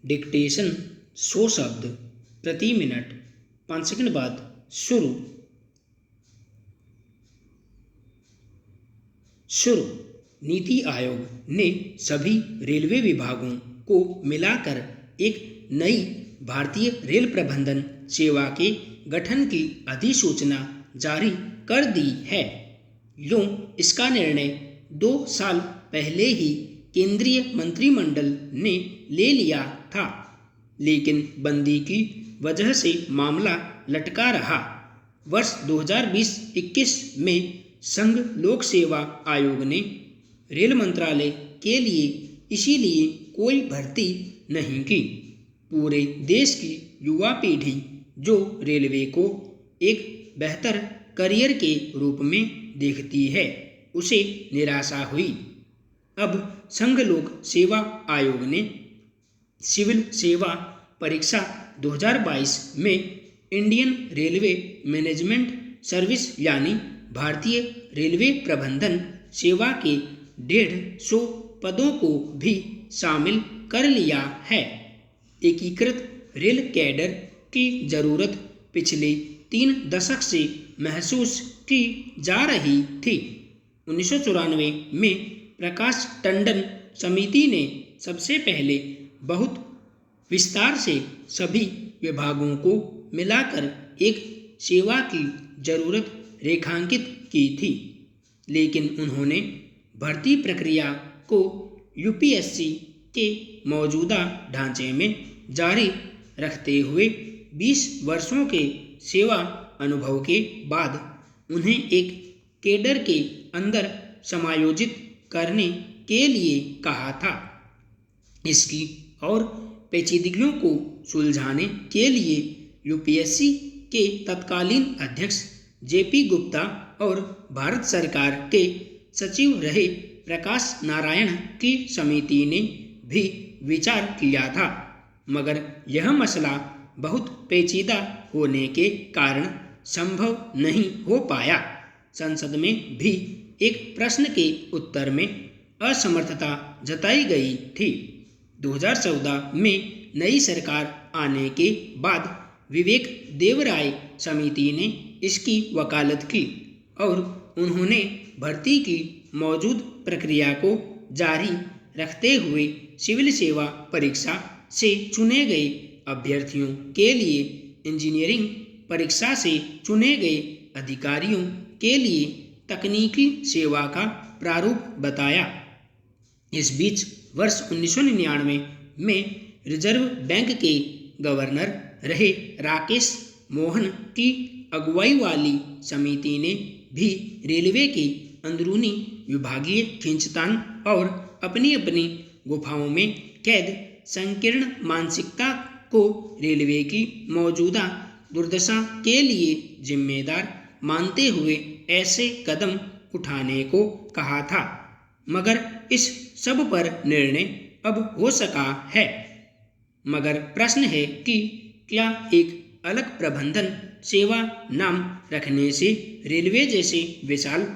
Dictation 100 शब्द प्रति minute. 5 second बाद शुरू। नीति आयोग ने सभी रेलवे विभागों को मिलाकर एक नई भारतीय रेल प्रबंधन सेवा के गठन की अधिसूचना जारी कर दी है। यूं इसका निर्णय 2 साल पहले ही केंद्रीय मंत्रिमंडल ने ले लिया था, लेकिन बंदी की वजह से मामला लटका रहा। वर्ष 2020-21 में संघ लोक सेवा आयोग ने रेल मंत्रालय के लिए इसीलिए कोई भर्ती नहीं की। पूरे देश की युवा पीढ़ी जो रेलवे को एक बेहतर करियर के रूप में देखती है, उसे निराशा हुई। अब संघ लोक सेवा आयोग ने सिविल सेवा परीक्षा 2022 में इंडियन रेलवे मैनेजमेंट सर्विस यानी भारतीय रेलवे प्रबंधन सेवा के 150 पदों को भी शामिल कर लिया है। एकीकृत रेल कैडर की जरूरत पिछले 3 दशक से महसूस की जा रही थी। 1994 में प्रकाश टंडन समिति ने सबसे पहले बहुत विस्तार से सभी विभागों को मिलाकर एक सेवा की जरूरत रेखांकित की थी, लेकिन उन्होंने भर्ती प्रक्रिया को यूपीएससी के मौजूदा ढांचे में जारी रखते हुए 20 वर्षों के सेवा अनुभव के बाद उन्हें एक कैडर के अंदर समायोजित करने के लिए कहा था। इसकी और पेचीदगियों को सुलझाने के लिए यूपीएससी के तत्कालीन अध्यक्ष जेपी गुप्ता और भारत सरकार के सचिव रहे प्रकाश नारायण की समिति ने भी विचार किया था, मगर यह मसला बहुत पेचीदा होने के कारण संभव नहीं हो पाया। संसद में भी एक प्रश्न के उत्तर में असमर्थता जताई गई थी। 2014 में नई सरकार आने के बाद विवेक देवराय समिति ने इसकी वकालत की और उन्होंने भर्ती की मौजूद प्रक्रिया को जारी रखते हुए सिविल सेवा परीक्षा से चुने गए अभ्यर्थियों के लिए इंजीनियरिंग परीक्षा से चुने गए अधिकारियों के लिए तकनीकी सेवा का प्रारूप बताया। इस बीच वर्ष 1999 में रिजर्व बैंक के गवर्नर रहे राकेश मोहन की अगुवाई वाली समिति ने भी रेलवे के अंदरूनी विभागीय खींचतान और अपनी अपनी गुफाओं में कैद संकीर्ण मानसिकता को रेलवे की मौजूदा दुर्दशा के लिए जिम्मेदार मानते हुए ऐसे कदम उठाने को कहा था, मगर इस सब पर निर्णय अब हो सका है। मगर प्रश्न है कि क्या एक अलग प्रबंधन सेवा नाम रखने से रेलवे जैसे विशाल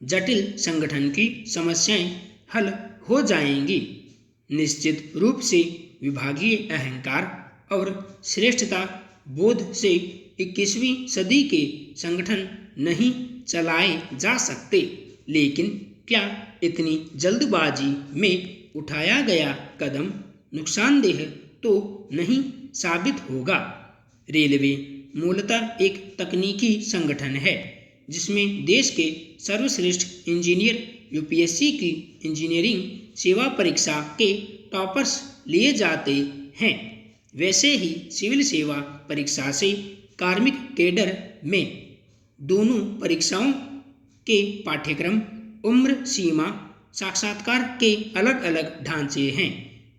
जटिल संगठन की समस्याएं हल हो जाएंगी? निश्चित रूप से विभागीय अहंकार और श्रेष्ठता बोध से 21वीं सदी के संगठन नहीं चलाए जा सकते, लेकिन क्या इतनी जल्दबाजी में उठाया गया कदम नुकसानदेह तो नहीं साबित होगा? रेलवे मूलतः एक तकनीकी संगठन है जिसमें देश के सर्वश्रेष्ठ इंजीनियर यूपीएससी की इंजीनियरिंग सेवा परीक्षा के टॉपर्स लिए जाते हैं। वैसे ही सिविल सेवा परीक्षा से कार्मिक कैडर में दोनों परीक्षाओं के पाठ्यक्रम, उम्र सीमा, साक्षात्कार के अलग अलग ढांचे हैं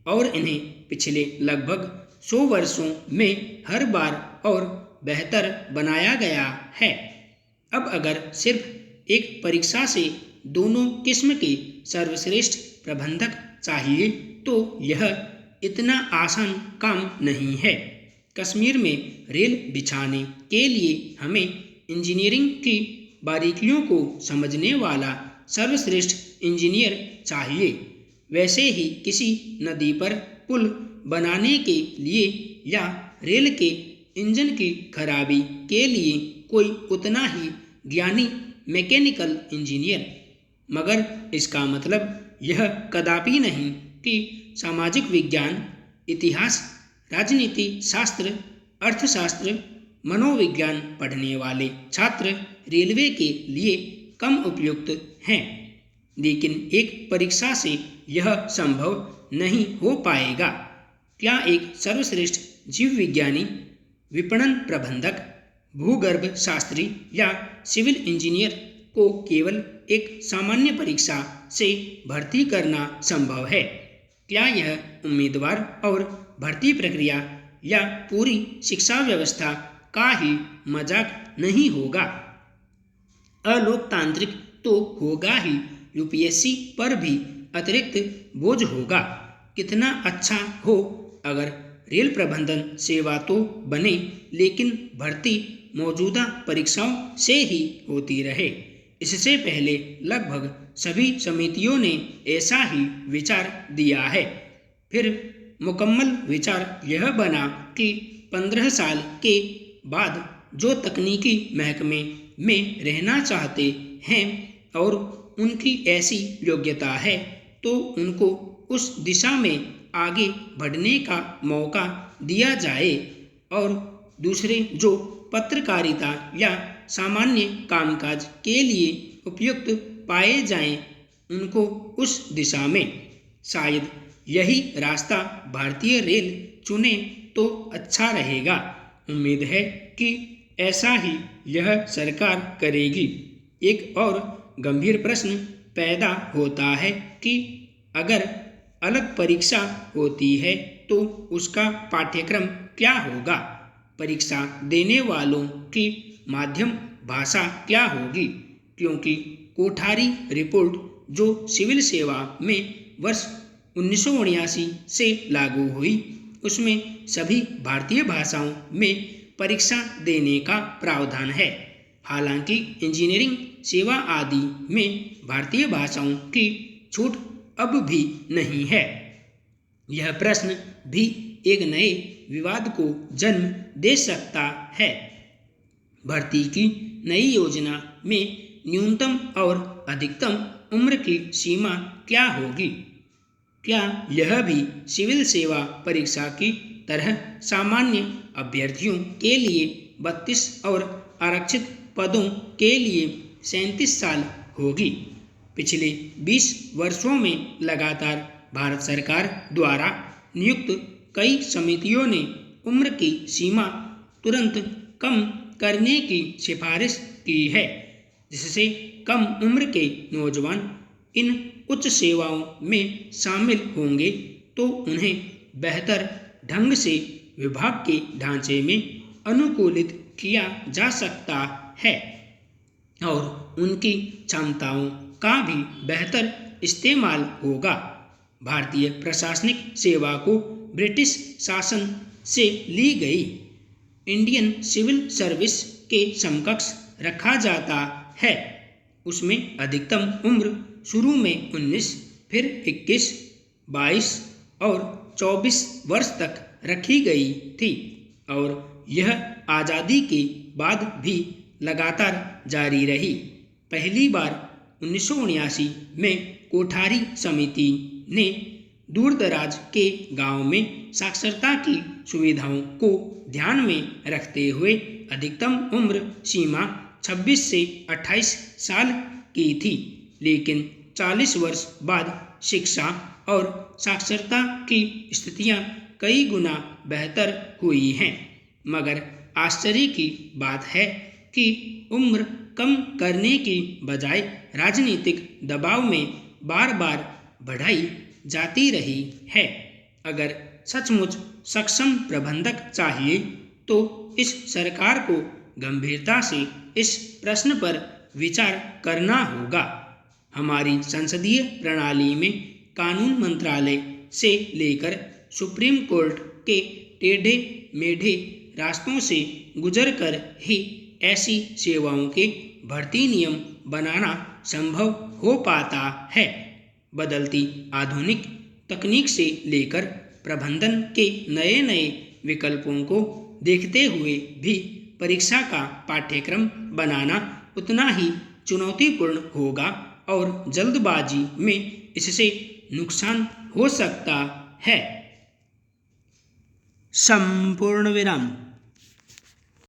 और इन्हें पिछले लगभग 100 वर्षों में हर बार और बेहतर बनाया गया है। अब अगर सिर्फ एक परीक्षा से दोनों किस्म के सर्वश्रेष्ठ प्रबंधक चाहिए तो यह इतना आसान काम नहीं है। कश्मीर में रेल बिछाने के लिए हमें इंजीनियरिंग की बारीकियों को समझने वाला सर्वश्रेष्ठ इंजीनियर चाहिए। वैसे ही किसी नदी पर पुल बनाने के लिए या रेल के इंजन की खराबी के लिए कोई उतना ही ज्ञानी मैकेनिकल इंजीनियर। मगर इसका मतलब यह कदापि नहीं कि सामाजिक विज्ञान, इतिहास, राजनीति शास्त्र, अर्थशास्त्र, मनोविज्ञान पढ़ने वाले छात्र रेलवे के लिए कम उपयुक्त हैं। लेकिन एक परीक्षा से यह संभव नहीं हो पाएगा। क्या एक सर्वश्रेष्ठ जीव विज्ञानी, विपणन प्रबंधक, भूगर्भ शास्त्री या सिविल इंजीनियर को केवल एक सामान्य परीक्षा से भर्ती करना संभव है? क्या यह उम्मीदवार और भर्ती प्रक्रिया या पूरी शिक्षा व्यवस्था का ही मजाक नहीं होगा? अलोकतांत्रिक तो होगा ही, यूपीएससी पर भी अतिरिक्त बोझ होगा। कितना अच्छा हो अगर रेल प्रबंधन सेवा तो बने, लेकिन भर्ती मौजूदा परीक्षाओं से ही होती रहे। इससे पहले लगभग सभी समितियों ने ऐसा ही विचार दिया है। फिर मुकम्मल विचार यह बना कि 15 साल के बाद जो तकनीकी महकमे में रहना चाहते हैं और उनकी ऐसी योग्यता है, तो उनको उस दिशा में आगे बढ़ने का मौका दिया जाए, और दूसरे जो पत्रकारिता या सामान्य कामकाज के लिए उपयुक्त पाए जाएं, उनको उस दिशा में। शायद यही रास्ता भारतीय रेल चुने तो अच्छा रहेगा। उम्मीद है कि ऐसा ही यह सरकार करेगी। एक और गंभीर प्रश्न पैदा होता है कि अगर अलग परीक्षा होती है तो उसका पाठ्यक्रम क्या होगा? परीक्षा देने वालों की माध्यम भाषा क्या होगी? क्योंकि कोठारी रिपोर्ट जो सिविल सेवा में वर्ष 1979 से लागू हुई, उसमें सभी भारतीय भाषाओं में परीक्षा देने का प्रावधान है। हालांकि इंजीनियरिंग सेवा आदि में भारतीय भाषाओं की छूट अब भी नहीं है। यह प्रश्न भी एक नए विवाद को जन्म दे सकता है। भर्ती की नई योजना में न्यूनतम और अधिकतम उम्र की सीमा क्या होगी? क्या यह भी सिविल सेवा परीक्षा की तरह सामान्य अभ्यर्थियों के लिए 32 और आरक्षित पदों के लिए 37 साल होगी? पिछले 20 वर्षों में लगातार भारत सरकार द्वारा नियुक्त कई समितियों ने उम्र की सीमा तुरंत कम करने की सिफारिश की है, जिससे कम उम्र के नौजवान इन उच्च सेवाओं में शामिल होंगे तो उन्हें बेहतर ढंग से विभाग के ढांचे में अनुकूलित किया जा सकता है और उनकी क्षमताओं का भी बेहतर इस्तेमाल होगा। भारतीय प्रशासनिक सेवा को ब्रिटिश शासन से ली गई इंडियन सिविल सर्विस के समकक्ष रखा जाता है। उसमें अधिकतम उम्र शुरू में 19, फिर 21, 22 और 24 वर्ष तक रखी गई थी और यह आज़ादी के बाद भी लगातार जारी रही। पहली बार 1979 में कोठारी समिति ने दूरदराज के गांव में साक्षरता की सुविधाओं को ध्यान में रखते हुए अधिकतम उम्र सीमा 26 से 28 साल की थी, लेकिन 40 वर्ष बाद शिक्षा और साक्षरता की स्थितियां कई गुना बेहतर हुई हैं। मगर आश्चर्य की बात है कि उम्र कम करने की बजाय राजनीतिक दबाव में बार बार बढ़ाई जाती रही है। अगर सचमुच सक्षम प्रबंधक चाहिए तो इस सरकार को गंभीरता से इस प्रश्न पर विचार करना होगा। हमारी संसदीय प्रणाली में कानून मंत्रालय से लेकर सुप्रीम कोर्ट के टेढ़े मेढ़े रास्तों से गुजरकर ही ऐसी सेवाओं के भर्ती नियम बनाना संभव हो पाता है। बदलती आधुनिक तकनीक से लेकर प्रबंधन के नए नए विकल्पों को देखते हुए भी परीक्षा का पाठ्यक्रम बनाना उतना ही चुनौतीपूर्ण होगा और जल्दबाजी में इससे नुकसान हो सकता है। संपूर्ण विराम।